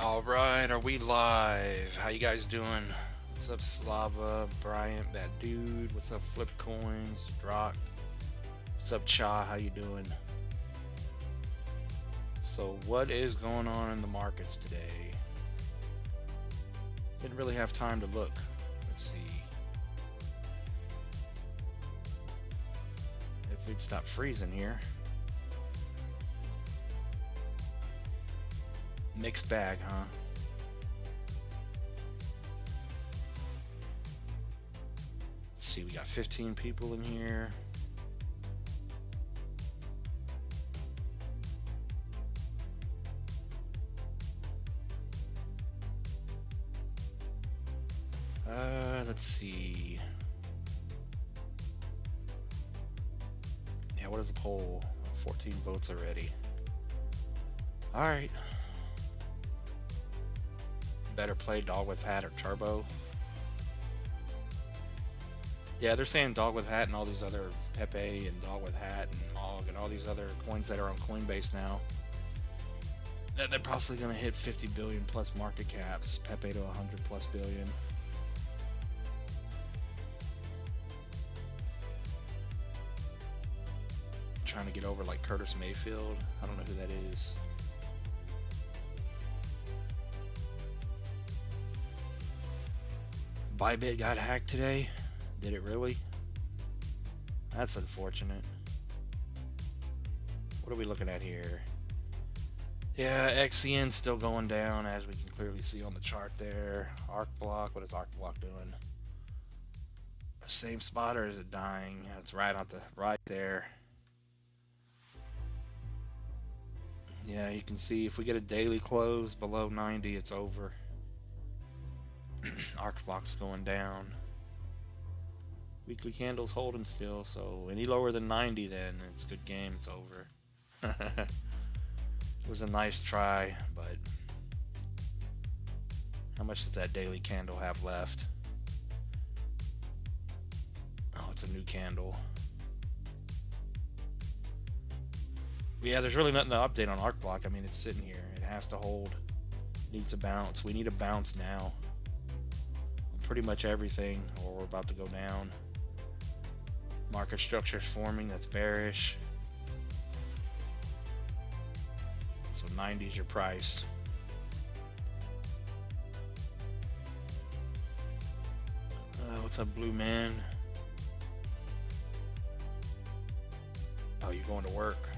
Alright, are we live? How you guys doing? What's up, Slava, Bryant, that dude? What's up, Flip Coins, Drock? What's up, Cha? How you doing? So what is going on in the markets today? Didn't really have time to look. Let's see. If we'd stop freezing here. Mixed bag, huh? Let's see, we got 15 people in here. Let's see. Yeah, what is the poll? 14 votes already. Alright. Better play Dog with Hat or Turbo. Yeah, they're saying Dog with Hat and all these other Pepe and Dog with Hat and Mog and all these other coins that are on Coinbase now. That they're possibly going to hit 50 billion plus market caps. Pepe to 100 plus billion. Trying to get over like Curtis Mayfield. I don't know who that is. Bybit got hacked today. Did it really? That's unfortunate. What are we looking at here? Yeah, XCN's still going down, as we can clearly see on the chart there. Arc block, what is Arc block doing? Same spot, or is it dying? It's right on the right there. Yeah, you can see if we get a daily close below 90, it's over. Arc block's going down. Weekly candles holding still, so any lower than 90, then it's good game. It's over. It was a nice try, but how much does that daily candle have left? Oh, it's a new candle. Yeah, there's really nothing to update on Arc block. I mean, it's sitting here. It has to hold. It needs a bounce. We need a bounce now. Pretty much everything, or we're about to go down. Market structure is forming. That's bearish. So 90 is your price. What's up, Blue Man? Oh, you're going to work.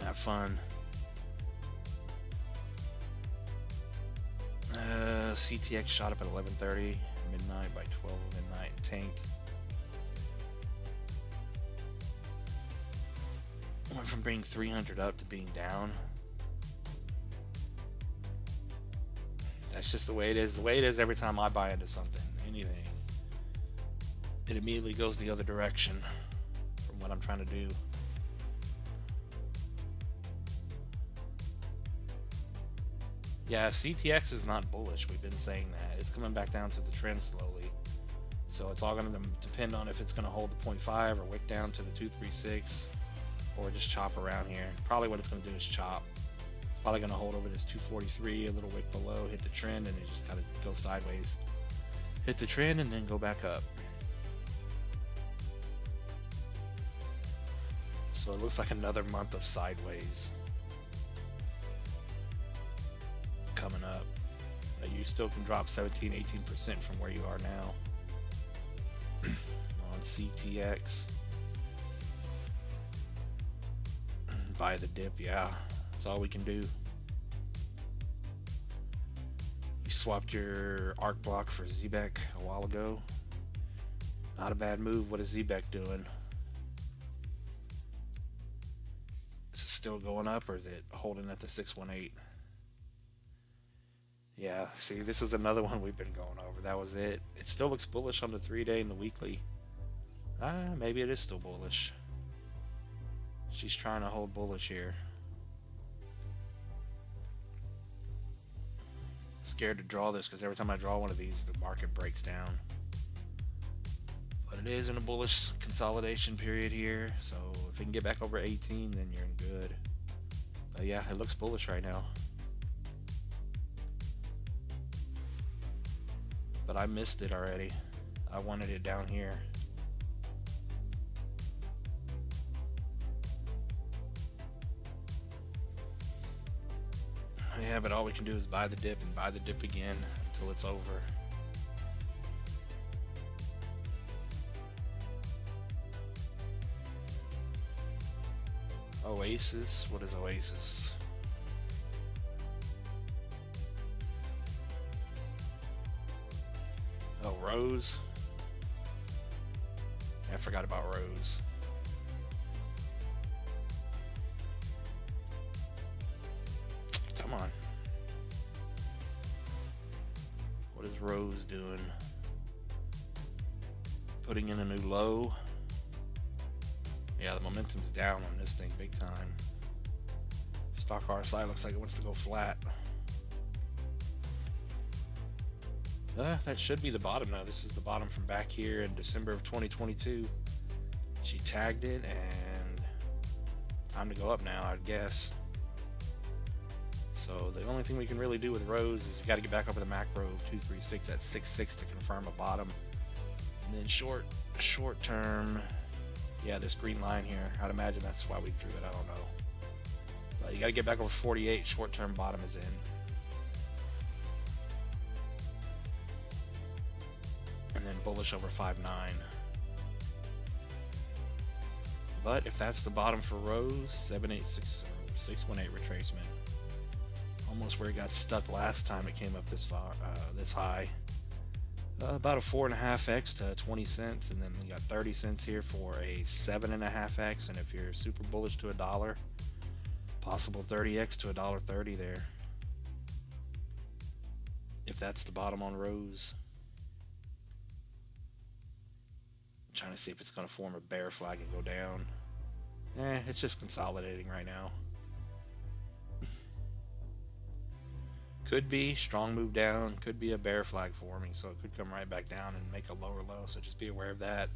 Have fun. CTX shot up at 11:30 midnight by 12 midnight and tanked. Went from being 300 up to being down. That's just the way it is. The way it is every time I buy into something, anything. It immediately goes the other direction from what I'm trying to do. Yeah, CTX is not bullish. We've been saying that. It's coming back down to the trend slowly. So it's all going to depend on if it's going to hold the 0.5 or wick down to the 236 or just chop around here. Probably what it's going to do is chop. It's probably going to hold over this 243, a little wick below, hit the trend, and it just kind of go sideways. Hit the trend and then go back up. So it looks like another month of sideways coming up. You still can drop 17-18% from where you are now on CTX. Buy the dip, yeah, that's all we can do. You swapped your Arc block for ZBEC a while ago. Not a bad move. What is ZBEC doing? Is it still going up, or is it holding at the 618? Yeah, see, this is another one we've been going over. That was it. It still looks bullish on the 3-day and the weekly. Maybe it is still bullish. She's trying to hold bullish here. Scared to draw this because every time I draw one of these, the market breaks down. But it is in a bullish consolidation period here, so if it can get back over 18, then you're in good. But yeah, it looks bullish right now. but I missed it already. I wanted it down here. Yeah, but all we can do is buy the dip and buy the dip again until it's over. Oasis? What is Oasis? Oh, Rose? I forgot about Rose. Come on. What is Rose doing? Putting in a new low. Yeah, the momentum's down on this thing big time. Stock RSI looks like it wants to go flat. That should be the bottom now. This is the bottom from back here in December of 2022. She tagged it, and time to go up now, I'd guess. So the only thing we can really do with Rose is you got to get back over the macro of 236 at 6.6 to confirm a bottom. And then short term, yeah, this green line here, I'd imagine that's why we drew it. I don't know. But you got to get back over 48. Short term bottom is in. And then bullish over 5.9. But if that's the bottom for Rose, 786 or 618 retracement. Almost where it got stuck last time it came up this far, this high. About a 4.5x to 20 cents, and then we got 30 cents here for a 7.5x. And if you're super bullish to $1, possible 30x to $1.30 there. If that's the bottom on Rose. I'm trying to see if it's going to form a bear flag and go down. It's just consolidating right now. Could be strong move down, could be a bear flag forming, so it could come right back down and make a lower low, so just be aware of that.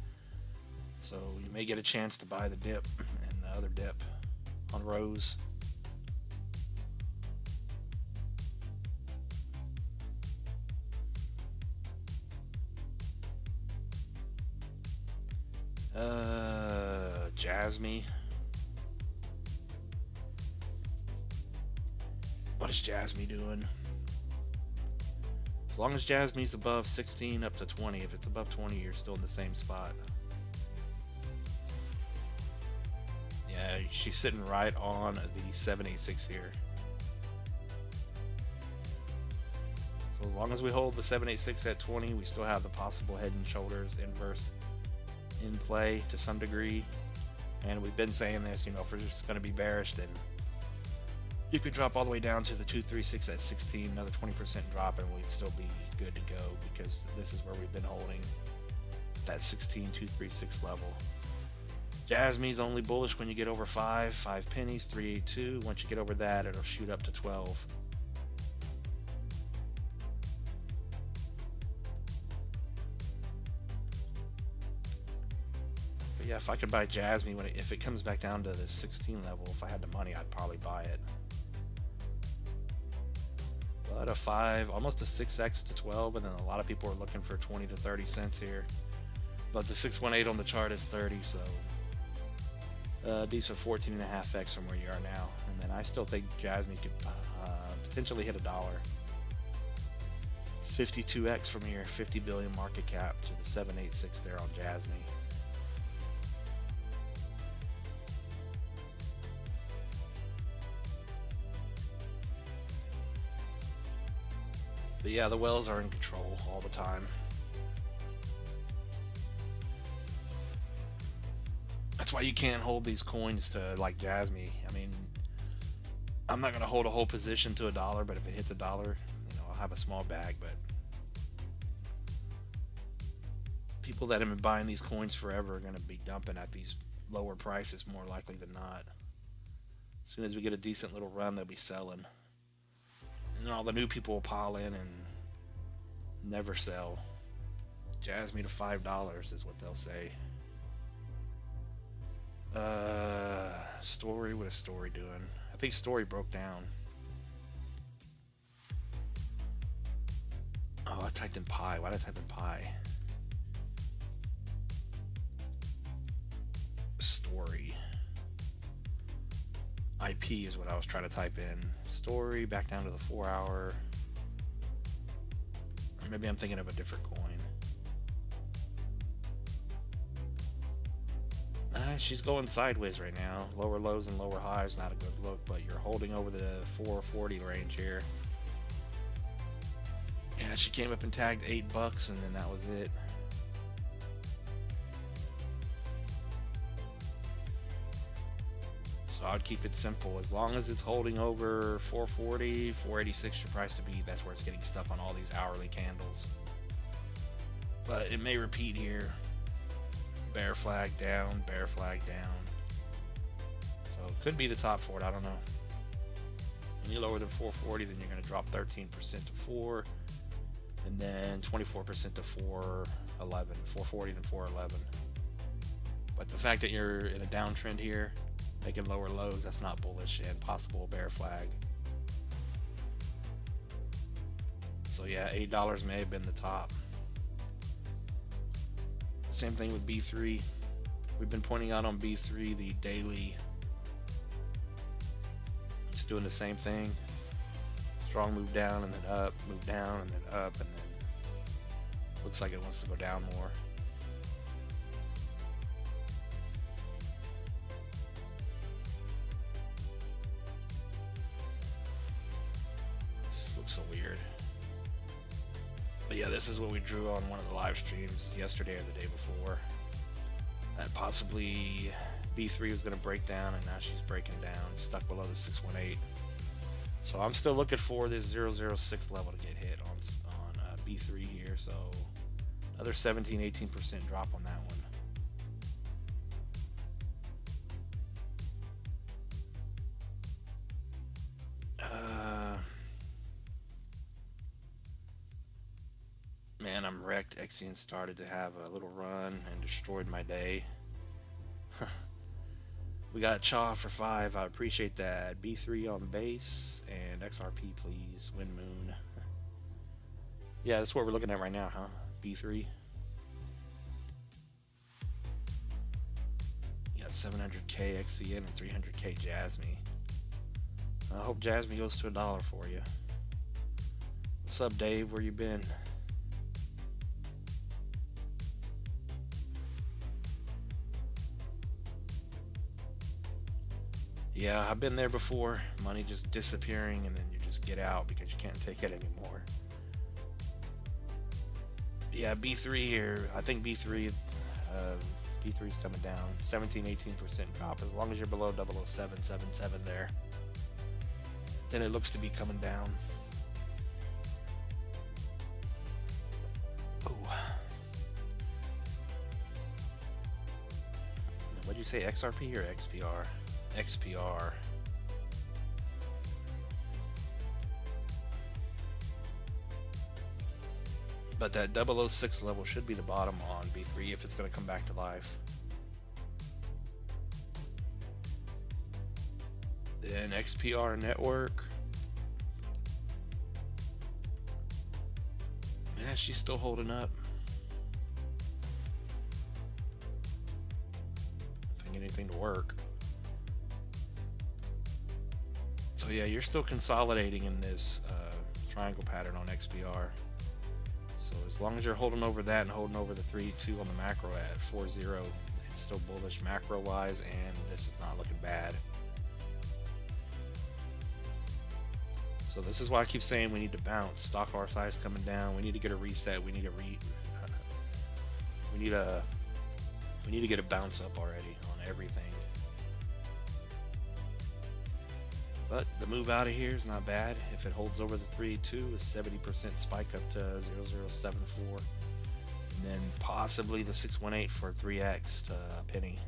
So you may get a chance to buy the dip and the other dip on Rose. Jasmy. What is Jasmy doing? As long as Jasmy's above 16 up to 20, if it's above 20, you're still in the same spot. Yeah, she's sitting right on the 786 here. So as long as we hold the 786 at 20, we still have the possible head and shoulders inverse in play to some degree. And we've been saying this, you know, if we're just going to be bearish, then you could drop all the way down to the 236 at 16, another 20% drop, and we'd still be good to go, because this is where we've been holding that 16,236 level. Jasmy's only bullish when you get over 5 pennies, 382. Once you get over that, it'll shoot up to 12. But yeah, if I could buy Jasmy if it comes back down to the 16 level, if I had the money, I'd probably buy it. But a 5, almost a 6x to 12, and then a lot of people are looking for 20 to 30 cents here. But the 618 on the chart is 30, so decent 14.5x from where you are now. And then I still think Jasmy could potentially hit $1. 52x from here, 50 billion market cap to the 786 there on Jasmy. But yeah, the whales are in control all the time. That's why you can't hold these coins to like Jasmy. I mean, I'm not going to hold a whole position to $1, but if it hits $1, you know, I'll have a small bag. But people that have been buying these coins forever are going to be dumping at these lower prices more likely than not. As soon as we get a decent little run, they'll be selling. And then all the new people will pile in and never sell. Jasmy to $5 is what they'll say. Story, what is Story doing? I think Story broke down. Oh, I typed in pi. Why did I type in pi? Story. IP is what I was trying to type in. Story, back down to the 4 hour. Or maybe I'm thinking of a different coin. She's going sideways right now. Lower lows and lower highs, not a good look, but you're holding over the 440 range here. Yeah, she came up and tagged $8 and then that was it. So I'd keep it simple. As long as it's holding over 440, 486 your price to beat, that's where it's getting stuck on all these hourly candles. But it may repeat here. Bear flag down, bear flag down. So it could be the top for it, I don't know. When you lower than 440, then you're going to drop 13% to 4, and then 24% to 411, 440 to 411. But the fact that you're in a downtrend here, making lower lows, that's not bullish and possible bear flag. So yeah, $8 may have been the top. Same thing with B3. We've been pointing out on B3 the daily. It's doing the same thing. Strong move down and then up, move down and then up, and then looks like it wants to go down more. This just looks so weird. But yeah, this is what we drew on one of the live streams yesterday or the day before. That possibly B3 was going to break down, and now she's breaking down, stuck below the 618. So I'm still looking for this 006 level to get hit on B3 here. So another 17-18% drop on that one. Man, I'm wrecked. Exian started to have a little run and destroyed my day. We got Chaw for 5. I appreciate that. B3 on base and XRP, please. Wind Moon. Yeah, that's what we're looking at right now, huh? B3. You got 700k XCN and 300k Jasmy. I hope Jasmy goes to $1 for you. What's up, Dave? Where you been? Yeah, I've been there before. Money just disappearing and then you just get out because you can't take it anymore. Yeah, B3 here. I think B3's coming down. 17-18% drop. As long as you're below 00777 there, then it looks to be coming down. Oh. What do you say, XRP or XPR? XPR. But that 006 level should be the bottom on B3 if it's going to come back to life. Then XPR network. Yeah, she's still holding up. If I can get anything to work. So yeah, you're still consolidating in this triangle pattern on XPR. So as long as you're holding over that and holding over the 3-2 on the macro at 4-0, it's still bullish macro wise, and this is not looking bad. So this is why I keep saying we need to bounce. Stock RSI is coming down. We need to get a reset. We need to get a bounce up already on everything. But the move out of here is not bad. If it holds over the 3-2, a 70% spike up to 0074. And then possibly the 618 for 3x to a penny.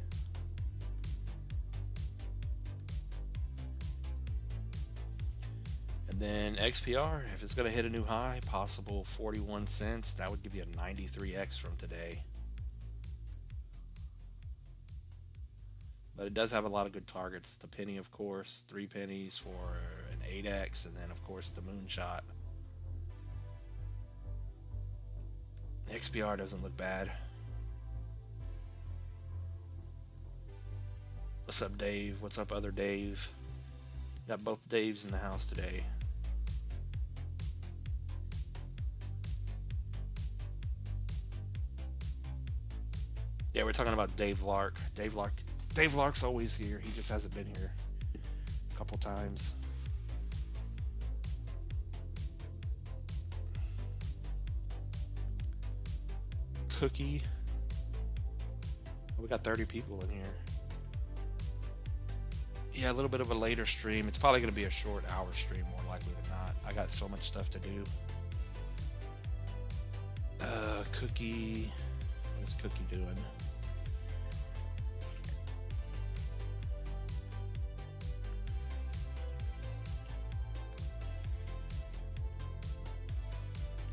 And then XPR, if it's going to hit a new high, possible 41 cents, that would give you a 93x from today. But it does have a lot of good targets. The penny, of course, 3 pennies for an 8x, and then, of course, the moonshot. XBR doesn't look bad. What's up, Dave? What's up, other Dave? Got both Daves in the house today. Yeah, we're talking about Dave Lark. Dave Lark's always here. He just hasn't been here a couple times. Cookie. We got 30 people in here. Yeah, a little bit of a later stream. It's probably going to be a short hour stream, more likely than not. I got so much stuff to do. Cookie. What's Cookie doing?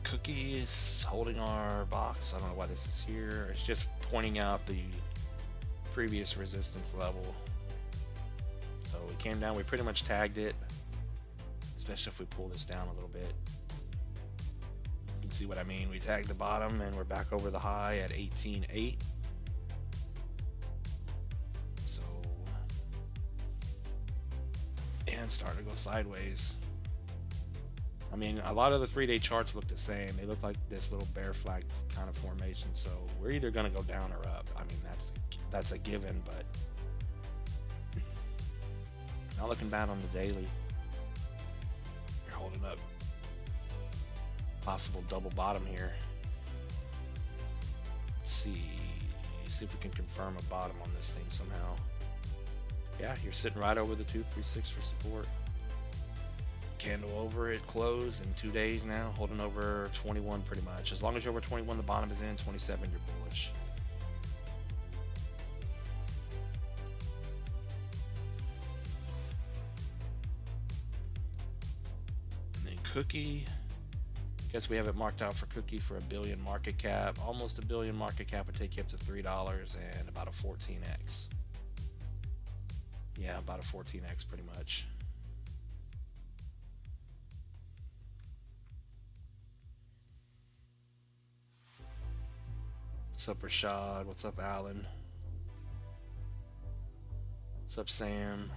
Cookie is holding our box. I don't know why this is here. It's just pointing out the previous resistance level. So we came down, we pretty much tagged it, especially if we pull this down a little bit. You can see what I mean. We tagged the bottom and we're back over the high at 18.8. So, and starting to go sideways. I mean, a lot of the 3-day charts look the same. They look like this little bear flag kind of formation. So we're either going to go down or up. I mean, that's a given, but not looking bad on the daily. You're holding up. Possible double bottom here. Let's see if we can confirm a bottom on this thing somehow. Yeah, you're sitting right over the 236 for support. Candle over it, closed in 2 days now, holding over 21 pretty much. As long as you're over 21, the bottom is in. 27, you're bullish. And then Cookie, guess we have it marked out for Cookie for $1 billion market cap. Almost $1 billion market cap would take you up to $3 and about a 14x. Yeah, about a 14x pretty much. What's up, Rashad? What's up, Alan? What's up, Sam?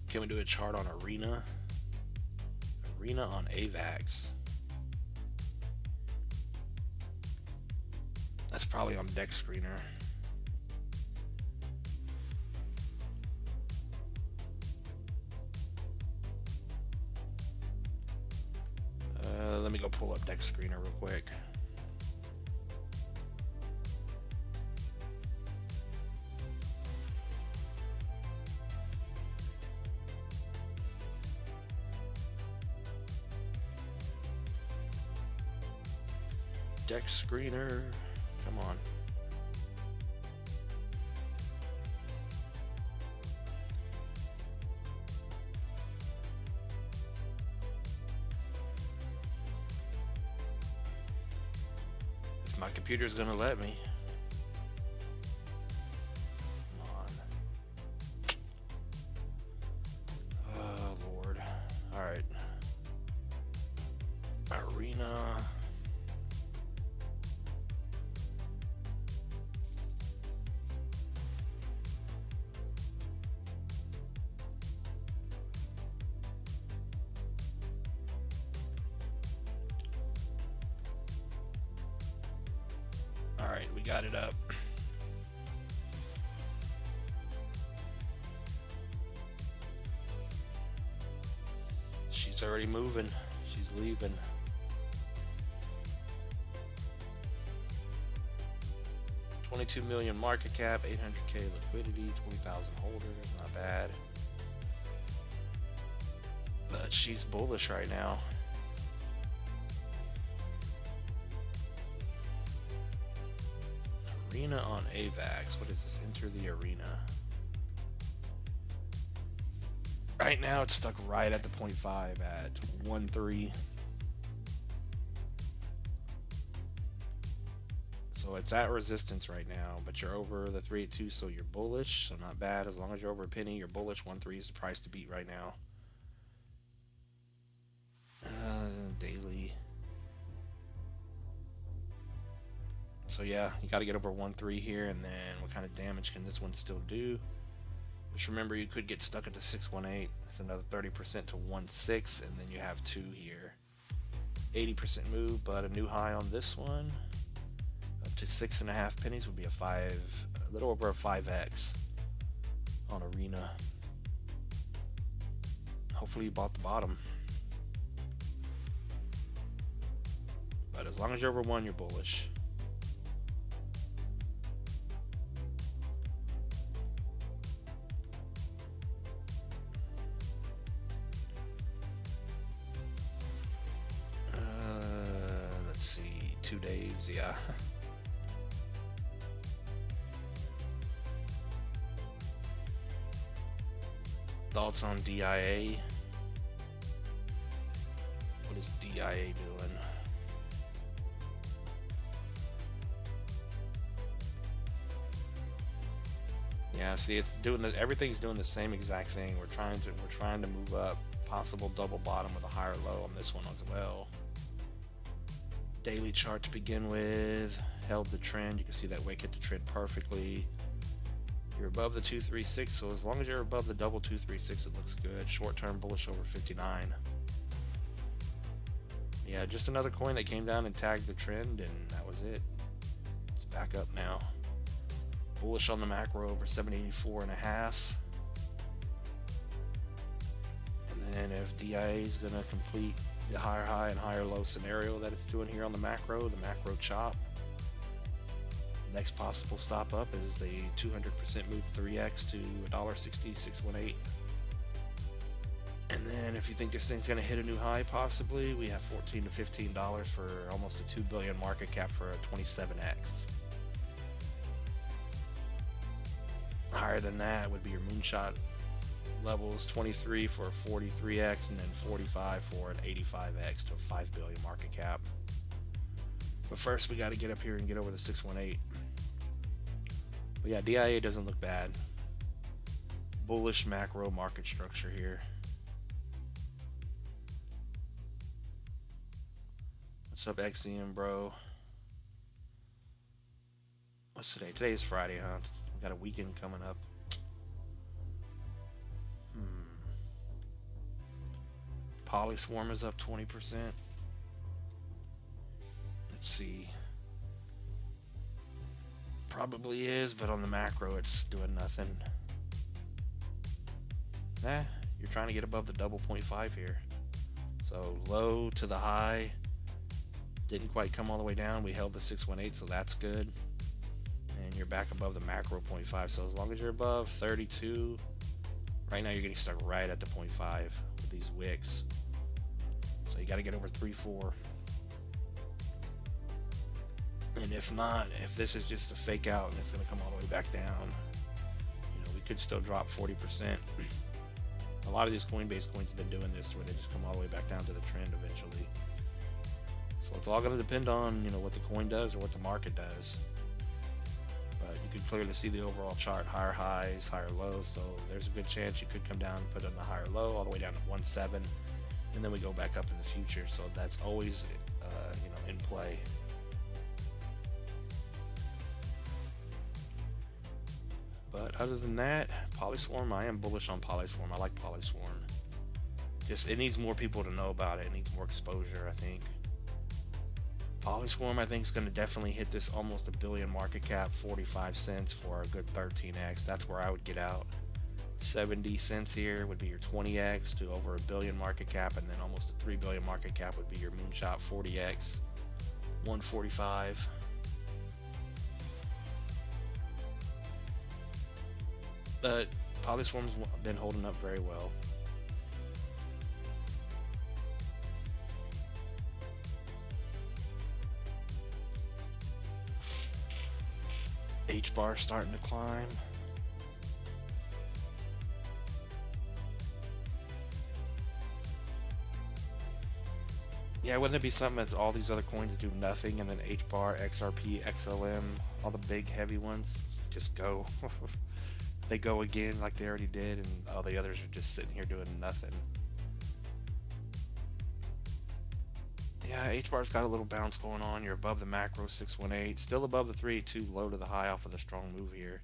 Can we do a chart on Arena? Arena on AVAX. That's probably on Deck Screener. Let me go pull up Deck Screener real quick. Deck Screener, come on. My computer's gonna let me. Come on. Oh Lord. Alright. Arena. Alright, we got it up. She's already moving. She's leaving. $22 million market cap, 800K liquidity, 20,000 holders, not bad. But she's bullish right now. Arena on AVAX. What is this? Enter the arena. Right now it's stuck right at the 0.5 at 1.3. So it's at resistance right now, but you're over the 382, so you're bullish. So not bad. As long as you're over a penny, you're bullish. 1.3 is the price to beat right now. Daily. So yeah, you got to get over 1.3 here, and then what kind of damage can this one still do? Just remember, you could get stuck at the 618. It's another 30% to 1.6, and then you have 2 here. 80% move, but a new high on this one up to 6.5 pennies would be a little over a 5x on Arena. Hopefully you bought the bottom. But as long as you're over 1, you're bullish. Let's see, 2 days, yeah. Thoughts on DIA? What is DIA doing? Yeah, see, it's doing everything's doing the same exact thing. We're trying to move up. Possible double bottom with a higher low on this one as well. Daily chart to begin with, held the trend. You can see that wick hit the trend perfectly. You're above the 236, so as long as you're above the double 236, it looks good. Short term bullish over 59. Yeah, just another coin that came down and tagged the trend, and that was it. It's back up now. Bullish on the macro over 784.5. And then if DIA is going to complete the higher high and higher low scenario that it's doing here on the macro chop, next possible stop up is the 200% move 3x to $1.6618. And then if you think this thing's going to hit a new high, possibly, we have $14 to $15 for almost a $2 billion market cap for a 27x. Higher than that would be your moonshot levels, 23 for a 43x, and then 45 for an 85x to a 5 billion market cap. But first we got to get up here and get over the 618. But yeah, DIA doesn't look bad. Bullish macro market structure here. What's up, XZM, bro? What's today? Today is Friday, huh? We got a weekend coming up. Polyswarm is up 20%. Let's see. Probably is, but on the macro it's doing nothing. You're trying to get above the double 0.5 here. So low to the high. Didn't quite come all the way down. We held the 618, so that's good. And you're back above the macro 0.5. So as long as you're above 32, right now you're getting stuck right at the 0.5 with these wicks. So you got to get over 3.4. And if not, if this is just a fake out and it's going to come all the way back down, we could still drop 40%. A lot of these Coinbase coins have been doing this, where they just come all the way back down to the trend eventually. So it's all going to depend on what the coin does or what the market does. But you can clearly see the overall chart, higher highs, higher lows. So there's a good chance you could come down and put in a higher low all the way down to 1.7, and then we go back up in the future. So that's always in play. But other than that, Polyswarm, I am bullish on Polyswarm. I like Polyswarm. Just, it needs more people to know about it. It needs more exposure, I think. Polyswarm, I think, is going to definitely hit this almost $1 billion market cap, 45 cents for a good 13x. That's where I would get out. 70 cents here would be your 20x to over $1 billion market cap, and then almost a $3 billion market cap would be your moonshot 40x, 145. But Polyswarm's been holding up very well. H-bar starting to climb. Yeah, wouldn't it be something that all these other coins do nothing, and then H bar, XRP, XLM, all the big heavy ones just go? They go again like they already did, and all the others are just sitting here doing nothing. Yeah, H bar's got a little bounce going on. You're above the macro 618, still above the 382, low to the high off of the strong move here.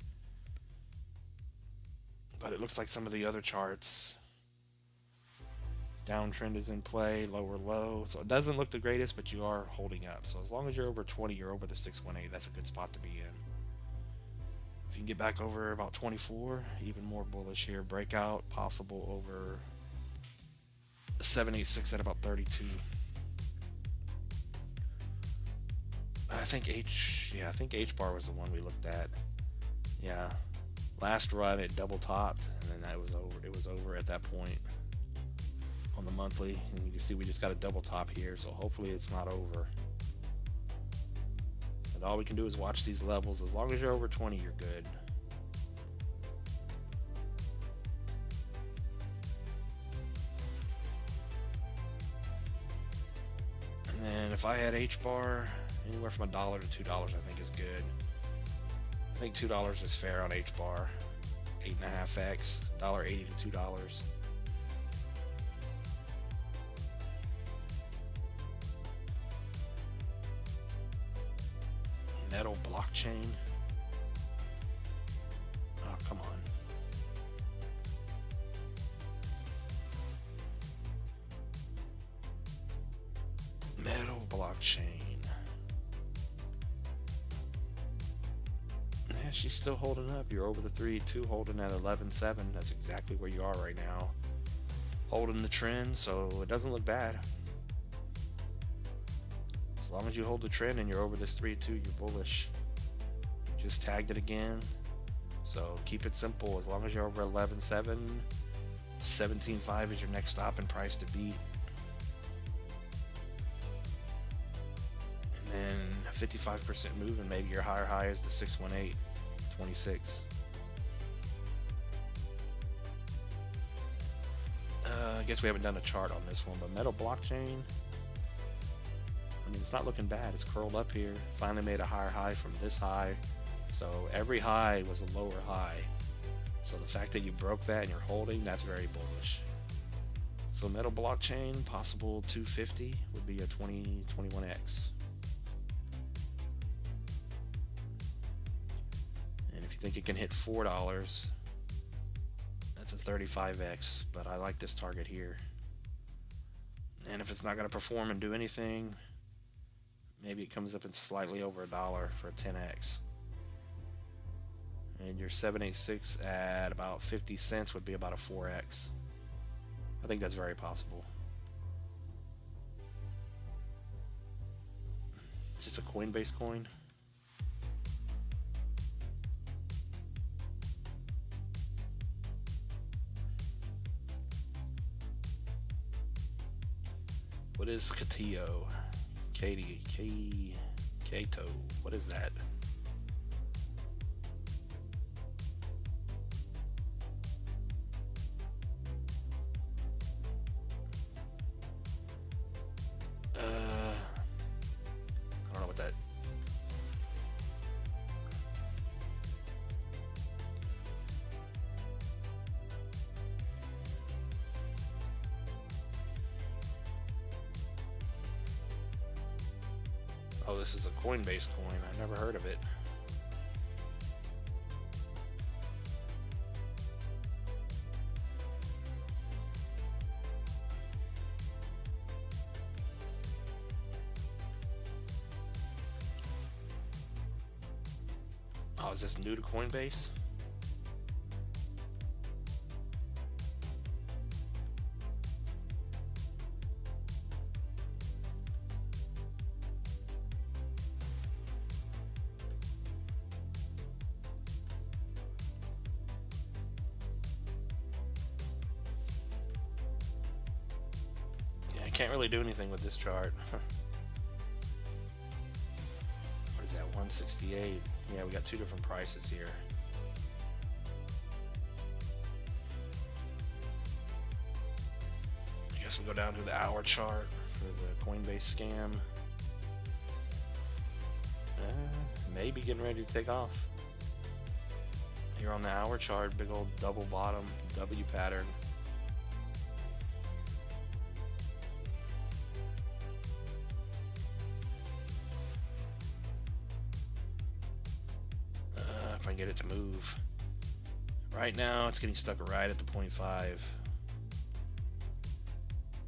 But it looks like some of the other charts, downtrend is in play, lower low. So it doesn't look the greatest, but you are holding up. So as long as you're over 20, you're over the 618, that's a good spot to be in. If you can get back over about 24, even more bullish here. Breakout possible over 786 at about 32. I think H bar was the one we looked at. Yeah, last run it double topped, and then that was over. It was over at that point on the monthly, and you can see we just got a double top here. So hopefully it's not over. And all we can do is watch these levels. As long as you're over 20, you're good. And then if I had H bar, anywhere from $1 to $2, I think is good. I think $2 is fair on H bar. 8.5x, $1.80 to $2. Metal blockchain. Oh, come on. Metal blockchain. Yeah, she's still holding up. You're over the 3-2, holding at 11.7. That's exactly where you are right now. Holding the trend, so it doesn't look bad. As long as you hold the trend and you're over this 3-2, you're bullish. Just tagged it again. So keep it simple. As long as you're over 11.7, 17.5 is your next stop and price to beat. And then 55% move, and maybe your higher high is the 618, 26. I guess we haven't done a chart on this one, but metal blockchain, I mean, it's not looking bad. It's curled up here. Finally made a higher high from this high. So every high was a lower high. So the fact that you broke that and you're holding, that's very bullish. So metal blockchain, possible 250 would be a 21x. And if you think it can hit $4, that's a 35x. But I like this target here. And if it's not going to perform and do anything, maybe it comes up in slightly over $1 for a 10x. And your 786 at about 50 cents would be about a 4x. I think that's very possible. It's just a Coinbase coin. What is Kato? Kato. What is that? I don't know what that. Oh, this is a Coinbase coin. I've never heard of it. Oh, is this new to Coinbase? Can't really do anything with this chart. What is that, 168? Yeah, we got two different prices here. I guess we'll go down to the hour chart. for the Coinbase scam. Maybe getting ready to take off. Here on the hour chart, big old double bottom W pattern. If I can get it to move. Right now, it's getting stuck right at the 0.5.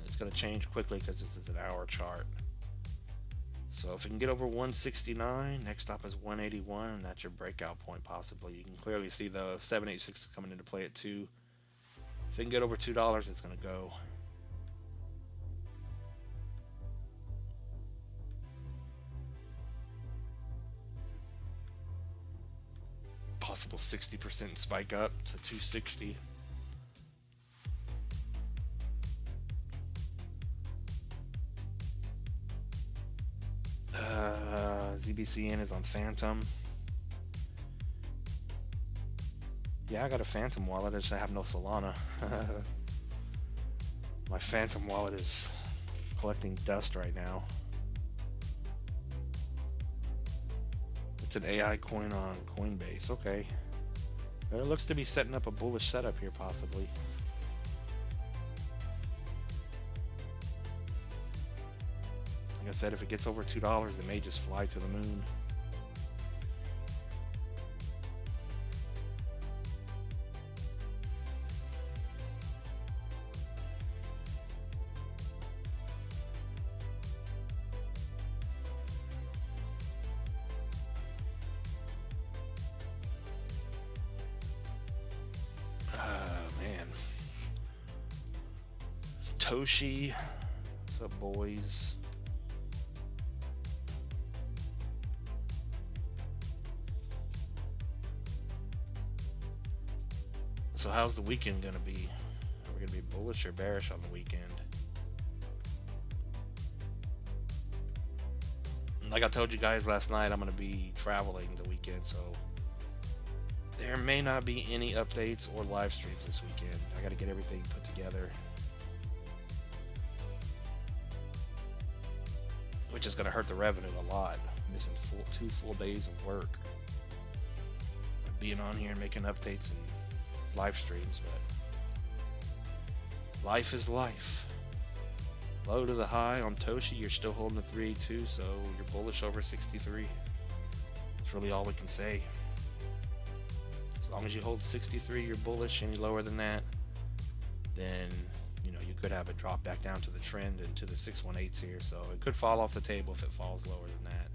It's going to change quickly because this is an hour chart. So if it can get over 169, next stop is 181, and that's your breakout point possibly. You can clearly see the 786 coming into play at 2. If it can get over $2, it's going to go. Possible 60% spike up to 260. ZBCN is on Phantom. Yeah, I got a Phantom wallet. I just have no Solana. My Phantom wallet is collecting dust right now. It's an AI coin on Coinbase. Okay. It looks to be setting up a bullish setup here, possibly. Like I said, if it gets over $2, it may just fly to the moon. Man. Toshi. What's up, boys? So how's the weekend going to be? Are we going to be bullish or bearish on the weekend? Like I told you guys last night, I'm going to be traveling the weekend, so there may not be any updates or live streams this weekend. I got to get everything put together, which is going to hurt the revenue a lot. Missing 2 full days of work, being on here and making updates and live streams, but life is life. Low to the high on Toshi, you're still holding a 382, so you're bullish over 63. That's really all we can say. As long as you hold 63, you're bullish. Any lower than that, then you know you could have it drop back down to the trend and to the 618s here. So it could fall off the table if it falls lower than that.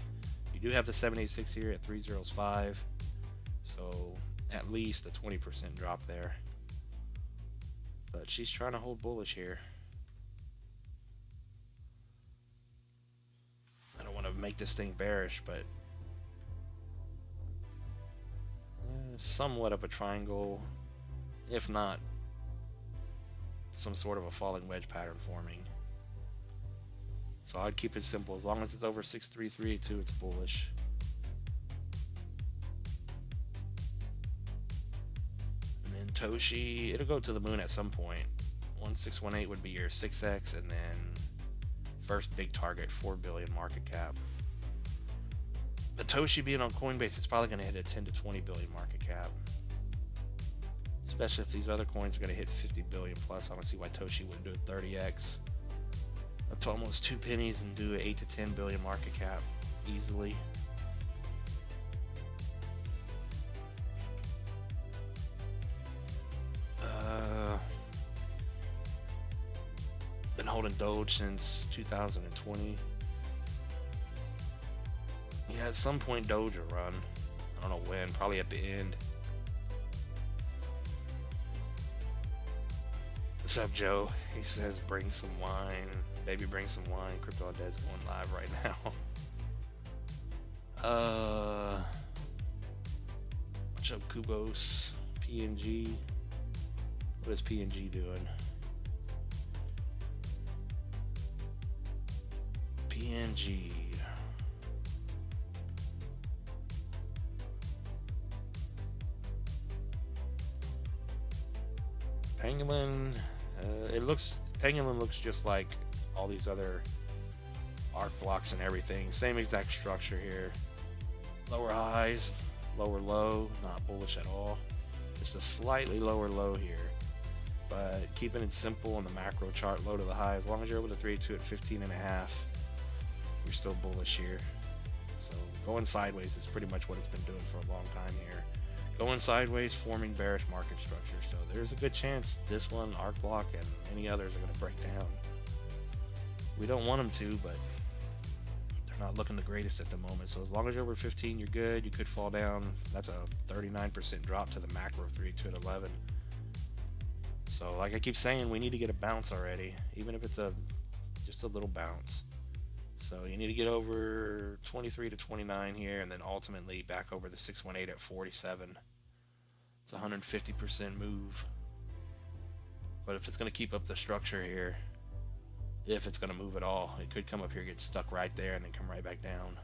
You do have the 786 here at 305, so at least a 20% drop there. But she's trying to hold bullish here. I don't want to make this thing bearish, but somewhat of a triangle, if not some sort of a falling wedge pattern forming. So I'd keep it simple. As long as it's over 63382, it's bullish. And then Toshi, it'll go to the moon at some point. 1618 would be your 6x, and then first big target, 4 billion market cap. But Toshi being on Coinbase, it's probably going to hit a 10 to 20 billion market cap. Especially if these other coins are going to hit 50 billion plus. I don't see why Toshi wouldn't do a 30x up to almost 2 pennies and do an 8 to 10 billion market cap easily. Been holding Doge since 2020. Yeah, at some point Doge will run. I don't know when, probably at the end. What's up, Joe? He says bring some wine. Baby, bring some wine. Crypto Dead's going live right now. What's up, Kubos? PNG. What is PNG doing? PNG. Pangolin. Pangolin looks just like all these other arc blocks and everything. Same exact structure here. Lower highs, lower low, not bullish at all. Just a slightly lower low here. But keeping it simple in the macro chart, low to the high, as long as you're able to 3-2 at 15.5, you're still bullish here. So going sideways is pretty much what it's been doing for a long time here. Going sideways, forming bearish market structure. So there's a good chance this one, arc block, and any others are going to break down. We don't want them to, but they're not looking the greatest at the moment. So as long as you're over 15, you're good. You could fall down. That's a 39% drop to the macro 3-2 at 11. So like I keep saying, we need to get a bounce already, even if it's just a little bounce. So you need to get over 23 to 29 here, and then ultimately back over the 618 at 47. It's a 150% move. But if it's going to keep up the structure here, if it's going to move at all, it could come up here, get stuck right there, and then come right back down.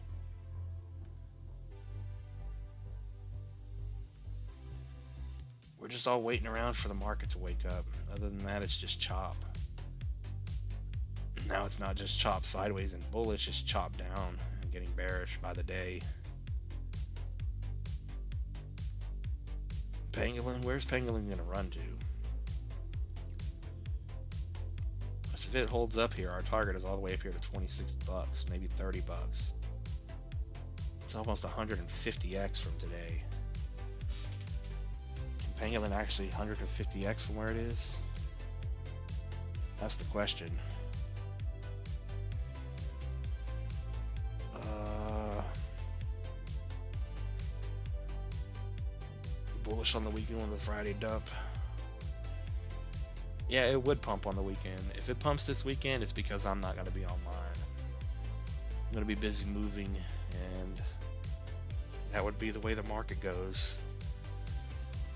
We're just all waiting around for the market to wake up. Other than that, it's just chop. Now it's not just chop sideways and bullish, it's chop down and getting bearish by the day. Pangolin, where's Pangolin gonna run to? If it holds up here, our target is all the way up here to 26 bucks, maybe 30 bucks. It's almost 150x from today. Can Pangolin actually 150x from where it is? That's the question. Bullish on the weekend on the Friday dump. Yeah, it would pump on the weekend. If it pumps this weekend, it's because I'm not going to be online. I'm going to be busy moving, and that would be the way the market goes.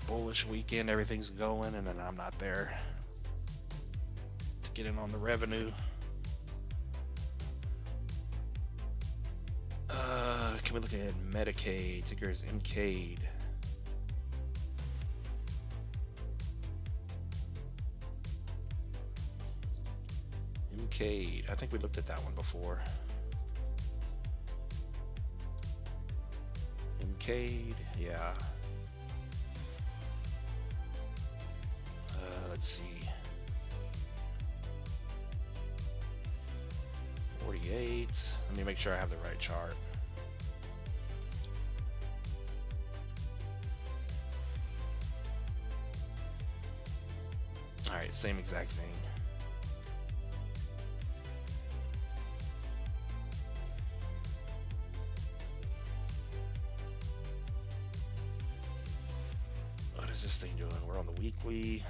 Bullish weekend, everything's going, and then I'm not there to get in on the revenue. Can we look at Medicaid? Ticker is MCAID. I think we looked at that one before. MCAID, yeah. Let's see. 48. Let me make sure I have the right chart. Alright, same exact thing. What is this thing doing? We're on the weekly.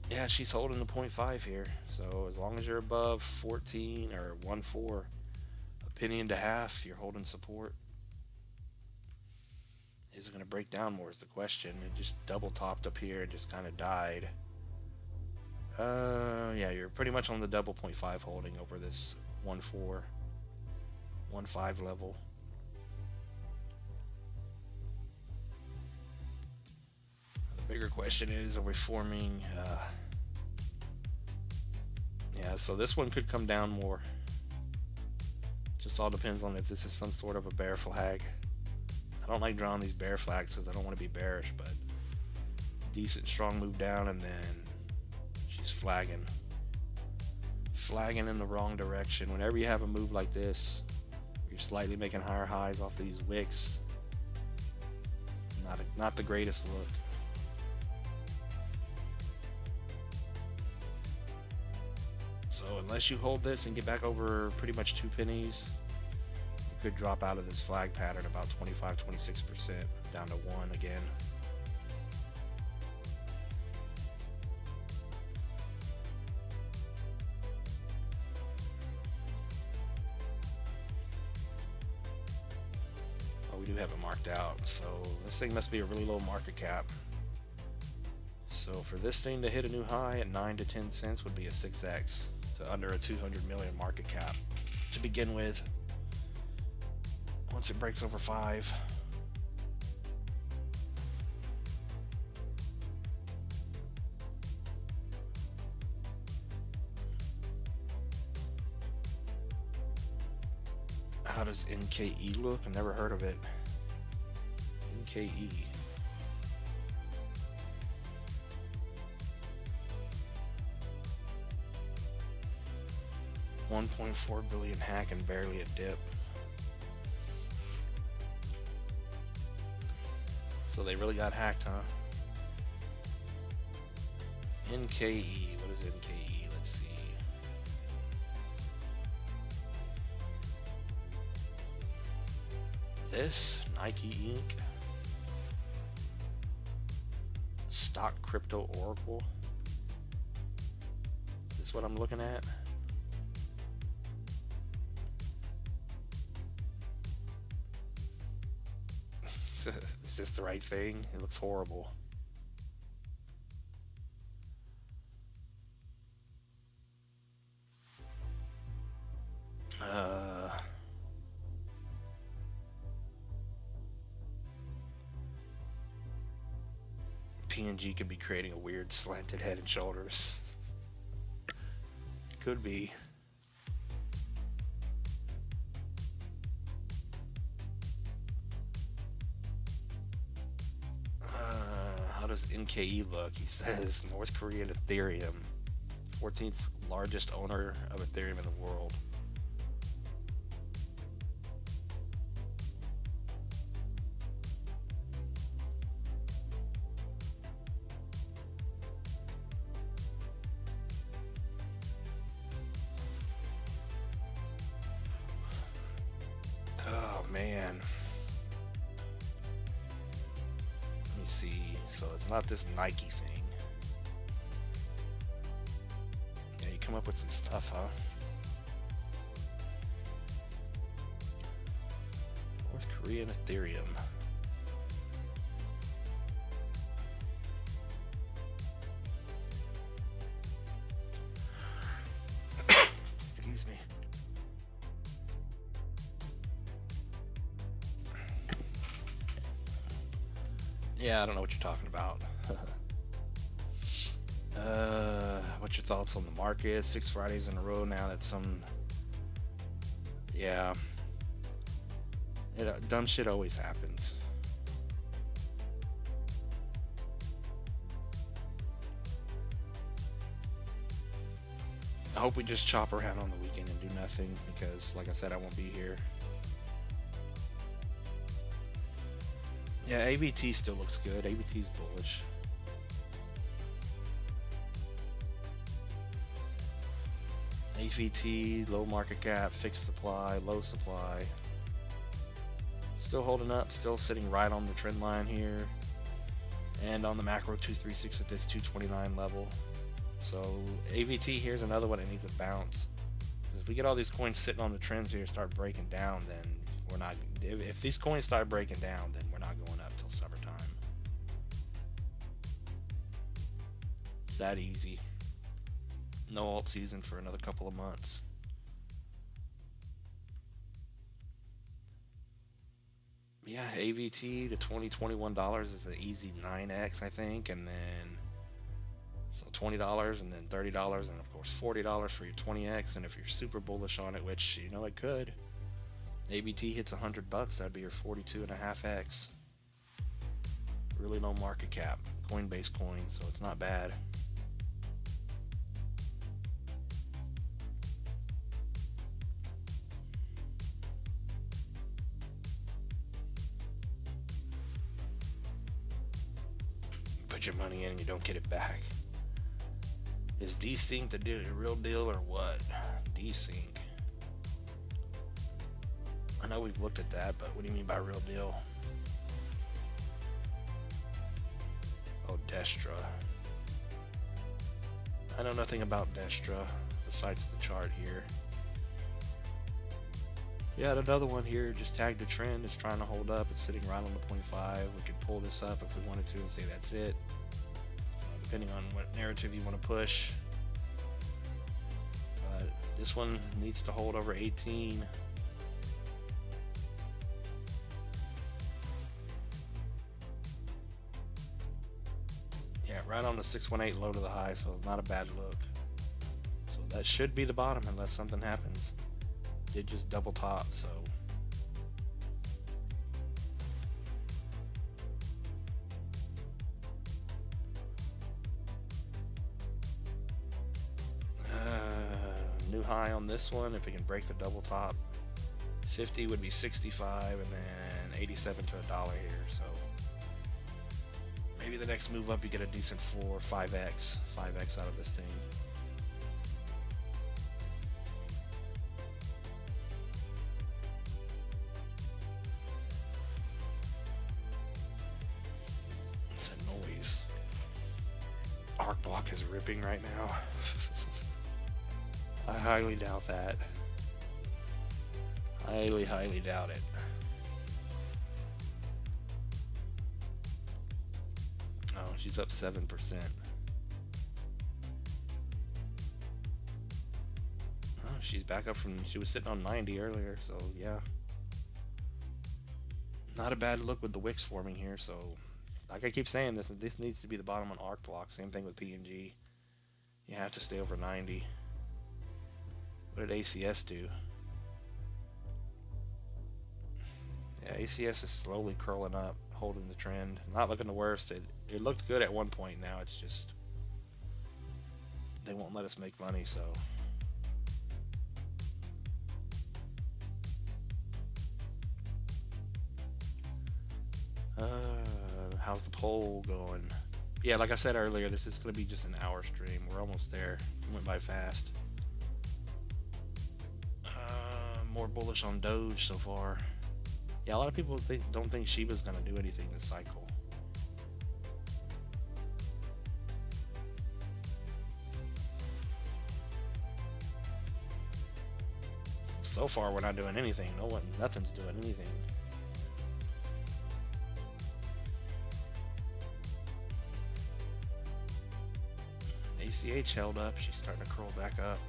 Yeah, she's holding the 0.5 here. So as long as you're above 14 or 1.4, a penny and a half, you're holding support. Is it going to break down more is the question. It just double topped up here and just kind of died. Yeah, you're pretty much on the double 0.5 holding over this 1.4, 1.5 level. The bigger question is, are we forming? Yeah, so this one could come down more. Just all depends on if this is some sort of a bear flag. I don't like drawing these bear flags because I don't want to be bearish, but decent strong move down, and then she's flagging in the wrong direction. Whenever you have a move like this, you're slightly making higher highs off these wicks. Not the greatest look. So unless you hold this and get back over pretty much 2 pennies, you could drop out of this flag pattern about 25-26% down to 1 again. Oh, we do have it marked out, so this thing must be a really low market cap. So for this thing to hit a new high at 9 to 10 cents would be a 6x to under a 200 million market cap to begin with. Once it breaks over 5, How does NKE look? I've never heard of it. NKE. $1.4 billion hack and barely a dip. So they really got hacked, huh? NKE. What is NKE? Let's see. This Nike Inc. Stock Crypto Oracle. Is this what I'm looking at? Is this the right thing? It looks horrible. PNG could be creating a weird slanted head and shoulders. Could be. How does NKE look? He says North Korean Ethereum, 14th largest owner of Ethereum in the world. Oh man. Let me see. So it's not this Nike thing. Yeah, you come up with some stuff, huh? North Korean Ethereum. Excuse me. Yeah, I don't know what you're talking about. What's your thoughts on the market? 6 Fridays in a row now. That's some... Yeah. Dumb shit always happens. I hope we just chop around on the weekend and do nothing because, like I said, I won't be here. Yeah, AVT still looks good. AVT's bullish. AVT, low market cap, fixed supply, low supply. Still holding up, still sitting right on the trend line here. And on the macro 236 at this 229 level. So AVT here's another one that needs a bounce. If we get all these coins sitting on the trends here start breaking down, then we're not... If these coins start breaking down, then we're not going up till summertime. It's that easy. No alt season for another couple of months. Yeah, AVT to $21 is an easy 9x, I think, and then so $20 and then $30 and of course $40 for your 20x. And if you're super bullish on it, which you know it could, AVT hits $100, that'd be your 42.5x. Really low market cap, Coinbase coin, so it's not bad. Put your money in and you don't get it back. Is desync the real deal or what? Desync. I know we've looked at that, but what do you mean by real deal? Oh, Destra. I know nothing about Destra besides the chart here. Yeah, another one here, just tagged the trend. It's trying to hold up. It's sitting right on the 0.5. We could pull this up if we wanted to and say that's it. Depending on what narrative you want to push. But this one needs to hold over 18. Yeah, right on the 618 low to the high, so not a bad look. So that should be the bottom unless something happens. Did just double top, so new high on this one. If it can break the double top, 50 would be 65, and then 87 to $1 here. So maybe the next move up, you get a decent 5x out of this thing. What's that noise? Arc block is ripping right now. I highly doubt that. Highly doubt it. Oh, she's up 7%. Oh, she's back up from, she was sitting on 90 earlier, so yeah. Not a bad look with the wicks forming here, so like I keep saying, this needs to be the bottom on arc block. Same thing with PNG. You have to stay over 90. What did ACS do? Yeah, ACS is slowly curling up, holding the trend. Not looking the worst. It looked good at one point. Now it's just they won't let us make money, so how's the poll going? Yeah, like I said earlier, this is going to be just an hour stream. We're almost there. It went by fast. More bullish on Doge so far. Yeah, a lot of people don't think Shiba's going to do anything this cycle. So far, we're not doing anything. Nothing's doing anything. ACH held up. She's starting to curl back up.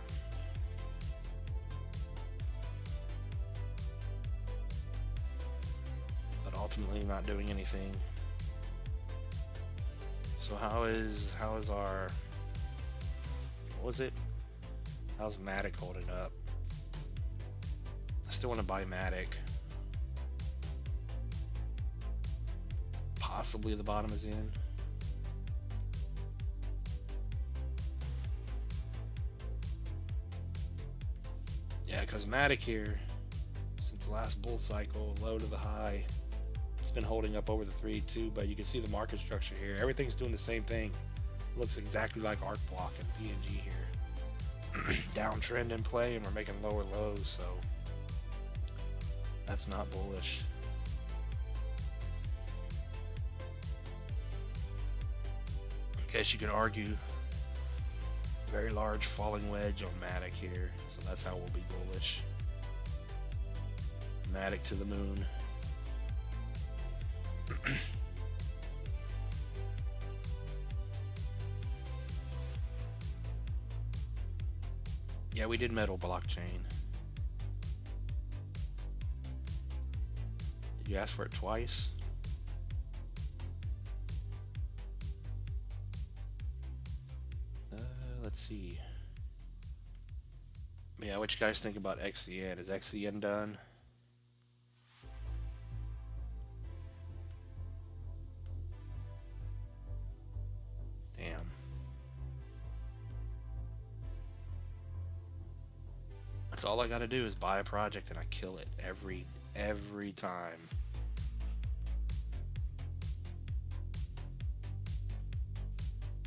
Ultimately not doing anything. So how's our, what was it? How's Matic holding up? I still want to buy Matic. Possibly the bottom is in. Yeah, because Matic here, since the last bull cycle, low to the high, it's been holding up over the 3-2, but you can see the market structure here. Everything's doing the same thing. Looks exactly like arc block and PNG here. Downtrend in play, and we're making lower lows, so that's not bullish. I guess you could argue very large falling wedge on Matic here, so that's how we'll be bullish. Matic to the moon. Yeah, we did metal blockchain. Did you ask for it twice? Let's see. Yeah, what you guys think about XCN? Is XCN done? Damn. That's all I gotta do is buy a project and I kill it every time.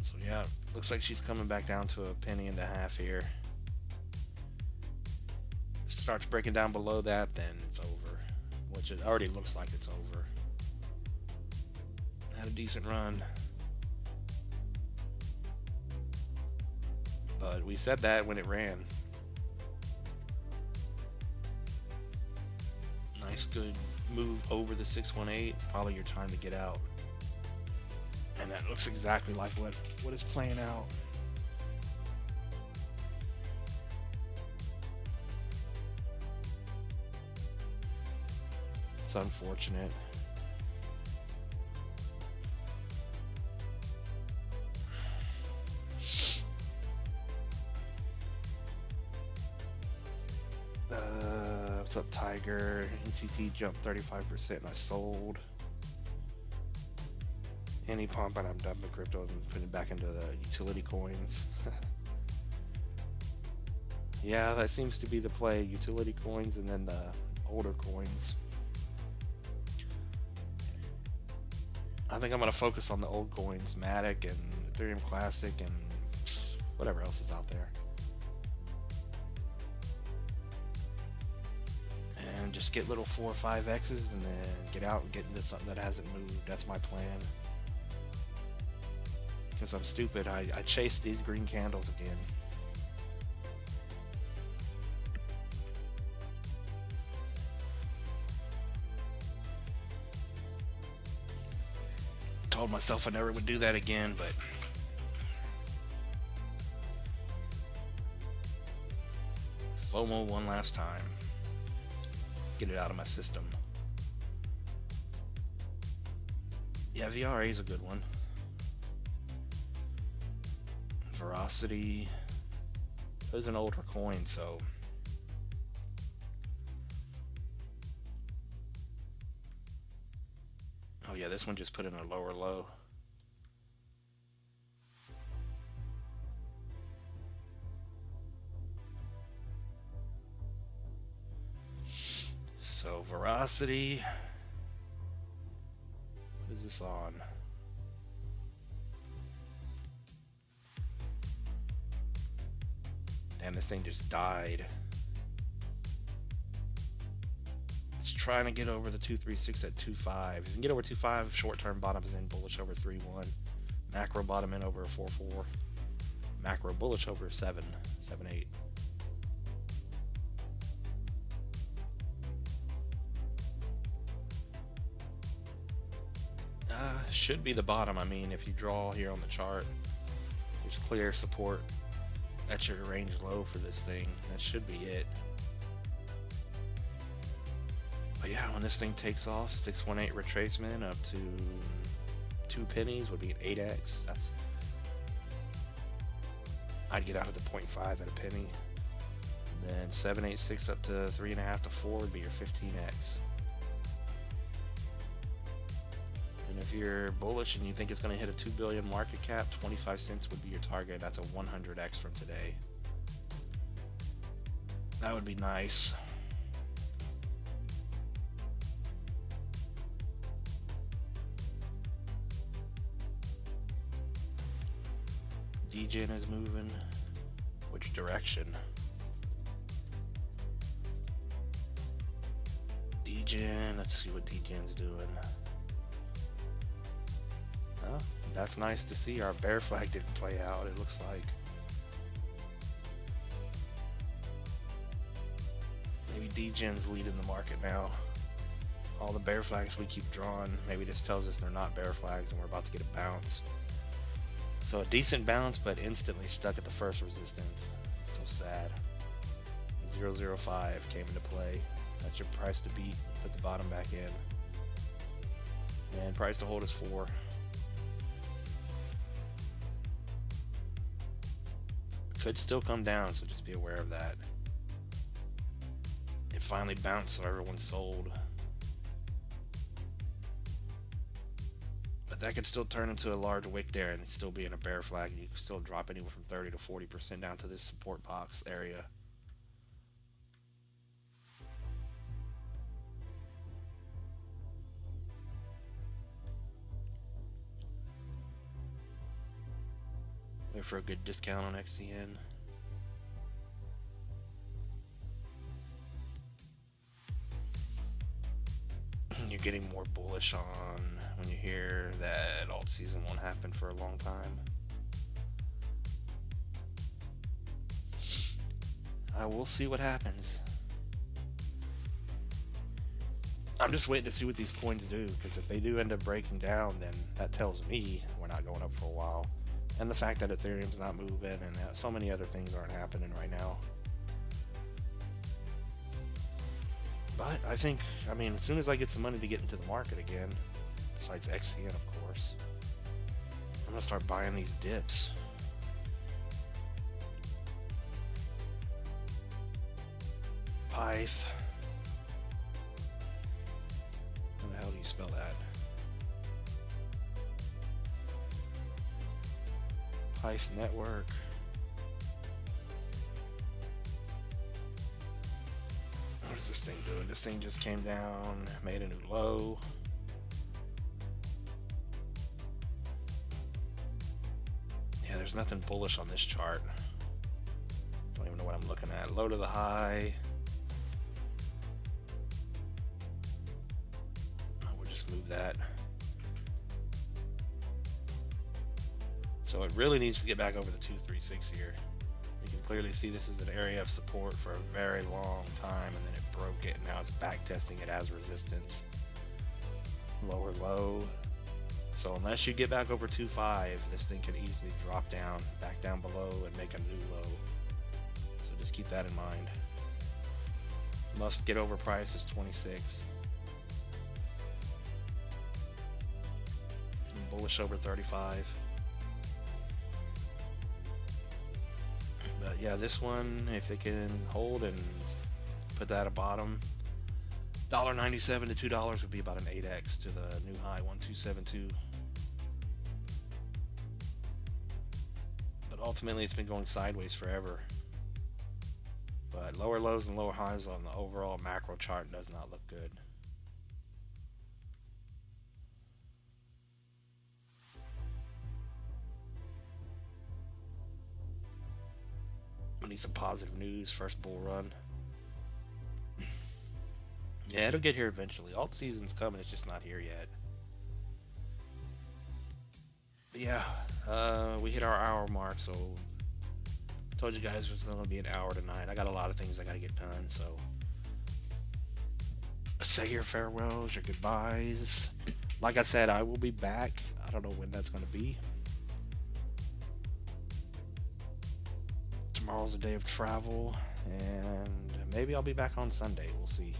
So yeah, looks like she's coming back down to $0.015 here. If it starts breaking down below that, then it's over, which it already looks like it's over. Had a decent run, but we said that when it ran. Nice, good move over the 618. Probably your time to get out. And that looks exactly like what is playing out. It's unfortunate. What's up, Tiger? NCT jumped 35% and I sold. Any pump and I'm dumping crypto and putting it back into the utility coins. Yeah, that seems to be the play. Utility coins and then the older coins. I think I'm going to focus on the old coins, Matic and Ethereum Classic and whatever else is out there. And just get little 4 or 5 X's and then get out and get into something that hasn't moved. That's my plan. Because I'm stupid. I chased these green candles again. Told myself I never would do that again, but FOMO one last time. Get it out of my system. Yeah, VRA is a good one. Veracity. It was an older coin, so oh yeah, this one just put in a lower low. So Veracity, what is this on? Damn, this thing just died. It's trying to get over the 236 at 2.5. If you can get over 2.5, short-term bottom is in, bullish over 3.1. Macro bottom in over 4.4. Macro bullish over 7.8. Should be the bottom. I mean, if you draw here on the chart, there's clear support. That's your range low for this thing. That should be it. But yeah, when this thing takes off, 618 retracement up to 2 pennies would be an 8x. I'd get out of the 0.5 at a penny. And then 786 up to 3.5 to 4 would be your 15x. And if you're bullish and you think it's going to hit a 2 billion market cap, 25 cents would be your target. That's a 100x from today. That would be nice. DGen is moving. Which direction? DGen, let's see what DGen's doing. Oh, that's nice to see. Our bear flag didn't play out, it looks like. Maybe DGen's leading the market now. All the bear flags we keep drawing, maybe this tells us they're not bear flags and we're about to get a bounce. So a decent bounce, but instantly stuck at the first resistance. It's so sad. 0.05 came into play. That's your price to beat. Put the bottom back in. And price to hold is 4. Could still come down, so just be aware of that. It finally bounced, so everyone sold. But that could still turn into a large wick there and still be in a bear flag. You could still drop anywhere from 30 to 40% down to this support box area. Wait for a good discount on XCN. You're getting more bullish on when you hear that alt season won't happen for a long time. We'll see what happens. I'm just waiting to see what these coins do, because if they do end up breaking down, then that tells me we're not going up for a while. And the fact that Ethereum's not moving and so many other things aren't happening right now. But I think, I mean, as soon as I get some money to get into the market again, besides XCN of course, I'm gonna start buying these dips. Pyth. How the hell do you spell that? Pyth Network. is this thing doing? This thing just came down, made a new low. Yeah, there's nothing bullish on this chart. Don't even know what I'm looking at. Low to the high. We'll just move that. So it really needs to get back over the 236 here. You can clearly see this is an area of support for a very long time, and then it broke it, and now it's back testing it as resistance. Lower low. So unless you get back over 2.5, this thing could easily drop down, back down below, and make a new low. So just keep that in mind. Must get over price is 26. And bullish over 35. But yeah, this one, if it can hold and put that at bottom, $1.97 to $2 would be about an 8x to the new high 1272. But ultimately, it's been going sideways forever. But lower lows and lower highs on the overall macro chart does not look good. We need some positive news. First bull run. Yeah, it'll get here eventually. Alt season's coming, it's just not here yet. But yeah, we hit our hour mark, so told you guys there's gonna be an hour tonight. I got a lot of things I gotta get done, so say your farewells, your goodbyes. Like I said, I will be back. I don't know when that's gonna be. Tomorrow's a day of travel, and maybe I'll be back on Sunday. We'll see.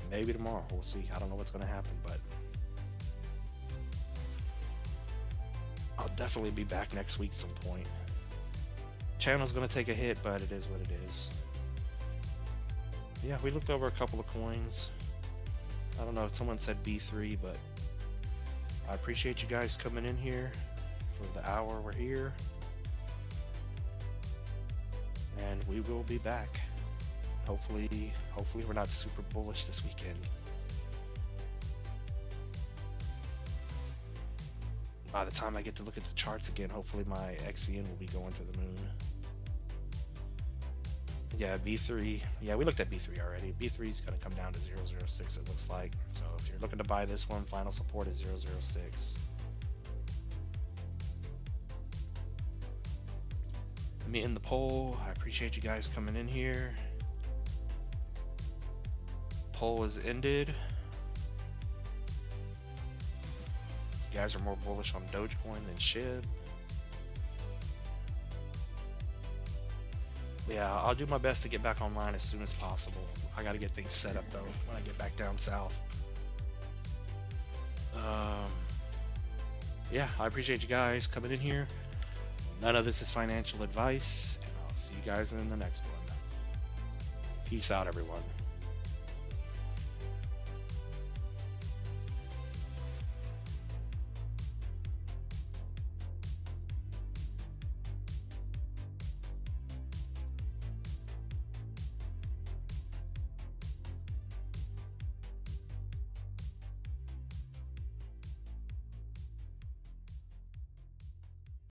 Maybe tomorrow. We'll see. I don't know what's going to happen, but I'll definitely be back next week some point. Channel's going to take a hit, but it is what it is. Yeah, we looked over a couple of coins. I don't know if someone said B3, but I appreciate you guys coming in here for the hour we're here. And we will be back. Hopefully we're not super bullish this weekend. By the time I get to look at the charts again, hopefully my XCN will be going to the moon. Yeah, B3. Yeah, we looked at B3 already. B3 is going to come down to 0.06, it looks like. So if you're looking to buy this one, final support is 0.06. Let me end the poll. I appreciate you guys coming in here. Poll is ended. You guys are more bullish on Dogecoin than SHIB. Yeah, I'll do my best to get back online as soon as possible. I got to get things set up though when I get back down south. Yeah, I appreciate you guys coming in here. None of this is financial advice, and I'll see you guys in the next one. Peace out, everyone.